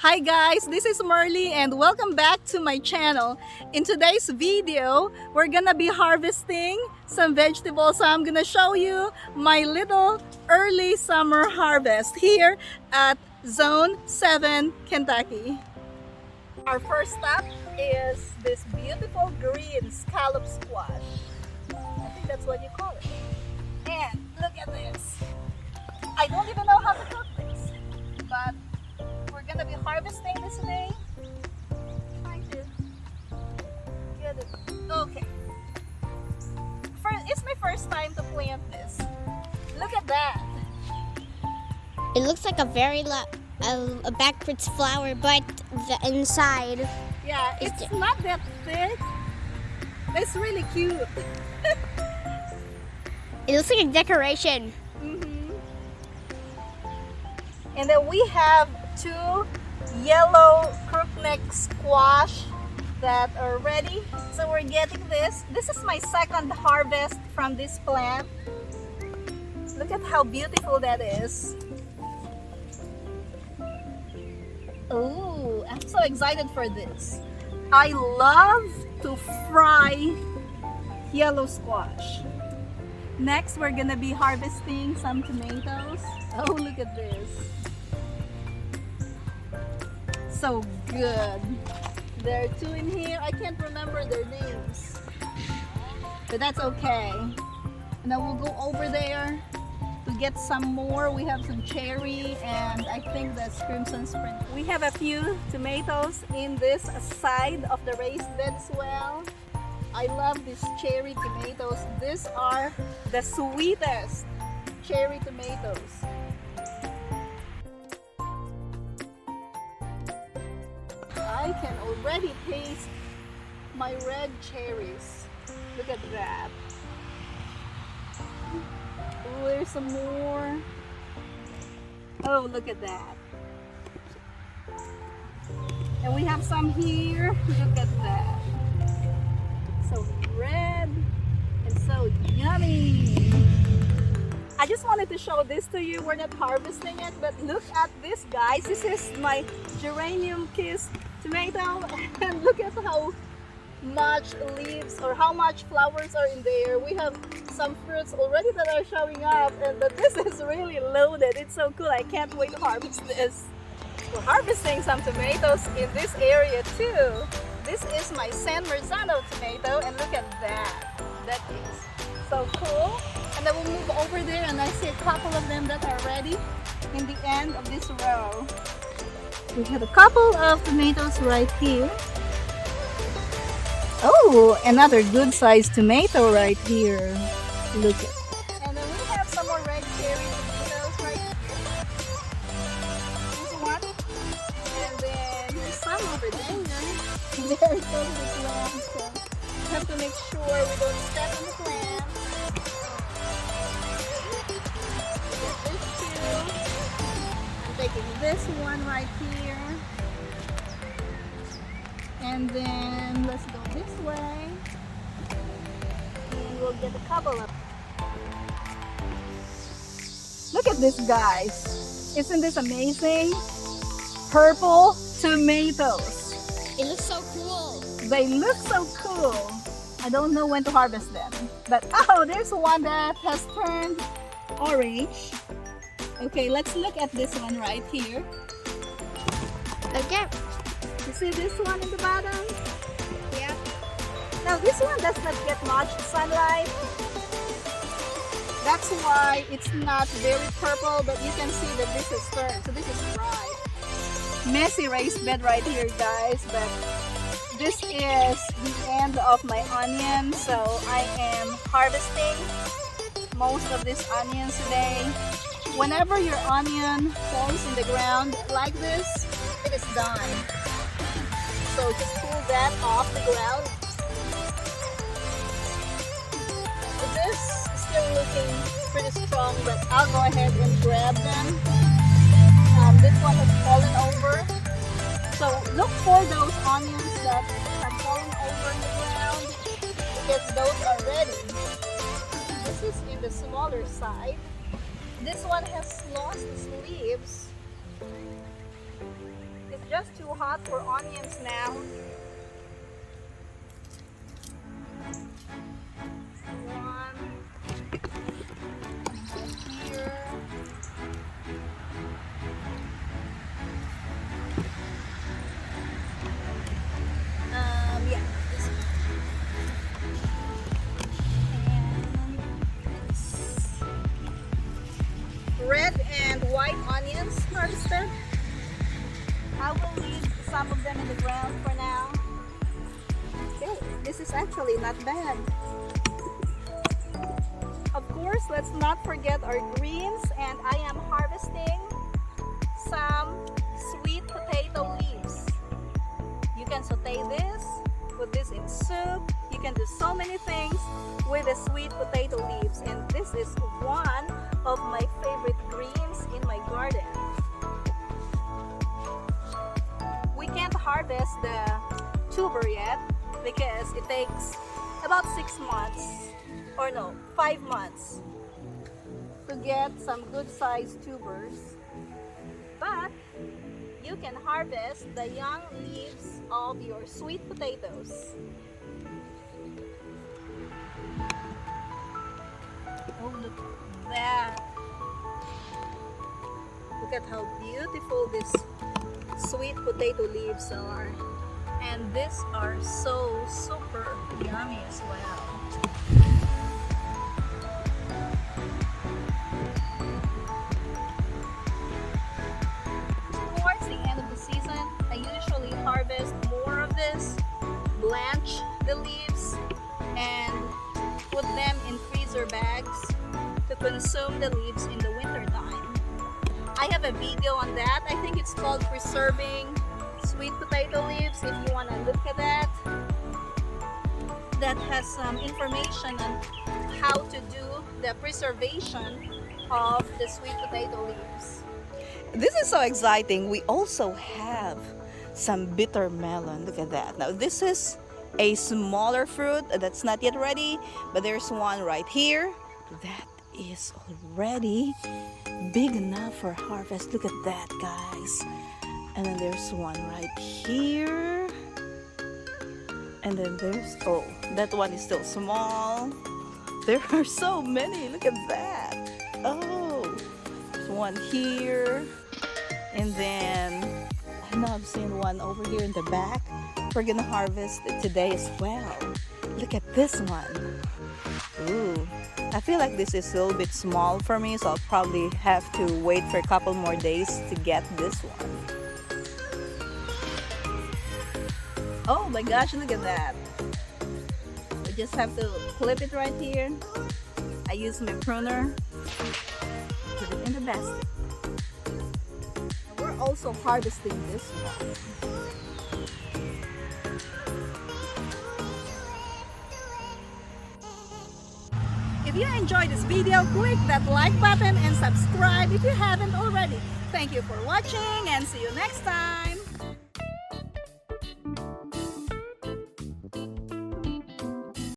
Hi guys, this is Merly and welcome back to my channel. In today's video, we're gonna be harvesting some vegetables. So I'm gonna show you my little early summer harvest here at Zone 7, Kentucky. Our first stop is this beautiful green scallop squash. I think that's what you call it. And look at this. I don't even know how to cook this, but we're gonna be harvesting this today. Trying to get it. Okay. It's my first time to plant this. Look at that. It looks like a backwards flower, but the inside. Yeah, it's not that thick. It's really cute. It looks like a decoration. And then we have two yellow crookneck squash that are ready. So we're getting this. This is my second harvest from this plant. Look at how beautiful that is. Oh, I'm so excited for this. I love to fry yellow squash. Next, we're gonna be harvesting some tomatoes. Oh, look at this. So good. There are two in here. I can't remember their names, but that's okay. And then we'll go over there to get some more. We have some cherry and I think that's crimson spring. We have a few tomatoes in this side of the raised bed as well. I love these cherry tomatoes. These are the sweetest cherry tomatoes. I can already taste my red cherries. Look at that. Oh, there's some more. Oh, look at that. And we have some here. Look at that. So red and so yummy. I just wanted to show this to you. We're not harvesting it, but look at this, guys. This is my geranium kiss tomato, and look at how much leaves or how much flowers are in there. We have some fruits already that are showing up, and this is really loaded. It's so cool. I can't wait to harvest this. We're harvesting some tomatoes in this area too. This is my San Marzano tomato, and look at that. That is so cool. And then we'll move over there, and I see a couple of them that are ready in the end of this row. We have a couple of tomatoes right here. Oh, another good sized tomato right here. Look at that. And then we have some more red cherry tomatoes right here. This one. And then there's some over there. They're totally plants, so we have to make sure we don't step on the plant. This two. I'm taking this one right here. And then let's go this way. And we'll get a couple of. Look at this, guys. Isn't this amazing? Purple tomatoes. It looks so cool. They look so cool. I don't know when to harvest them. But oh, there's one that has turned orange. Okay, let's look at this one right here. Okay. You see this one in the bottom? Yeah. Now this one does not get much sunlight. That's why it's not very purple, but you can see that this is turned. So this is dry. Messy raised bed right here, guys, but this is the end of my onion, so I am harvesting most of these onions today. Whenever your onion falls in the ground like this, it is done. So just pull that off the ground. So this is still looking pretty strong, but I'll go ahead and grab them. This one has fallen over. So look for those onions that have fallen over in the ground because those are ready. This is in the smaller side. This one has lost its leaves. just too hot for onions now. One here. Yeah, this one. And this. Red and white onions harvested. I will leave some of them in the ground for now. Okay, this is actually not bad. Of course, let's not forget our greens, and I am harvesting some sweet potato leaves. You can saute this, put this in soup. You can do so many things with the sweet potato leaves, and this is one of my favorite greens in my garden. We can't harvest the tuber yet because it takes about 6 months, or no, 5 months to get some good sized tubers. But you can harvest the young leaves of your sweet potatoes. Oh, look at that. Look at how beautiful these sweet potato leaves are. And these are so super yummy as well. Towards the end of the season, I usually harvest more of this, blanch the leaves, and put them in freezer bags to consume the leaves in the winter time. I have a video on that. I think it's called Preserving Sweet Potato Leaves. If you want to look at that, that has some information on how to do the preservation of the sweet potato leaves. This is so exciting. We also have some bitter melon. Look at that. Now this is a smaller fruit that's not yet ready, but there's one right here that is already big enough for harvest. Look at that, guys. And then there's one right here. And then there's, oh, that one is still small. There are so many. Look at that. Oh, there's one here. And then I know I've seen one over here in the back. We're gonna harvest it today as well. Look at this one. Ooh, I feel like this is a little bit small for me, so I'll probably have to wait for a couple more days to get this one. Oh my gosh, look at that. We just have to clip it right here. I use my pruner, put it in the basket. We're also harvesting this one. If you enjoyed this video, click that like button and subscribe if you haven't already. Thank you for watching and see you next time.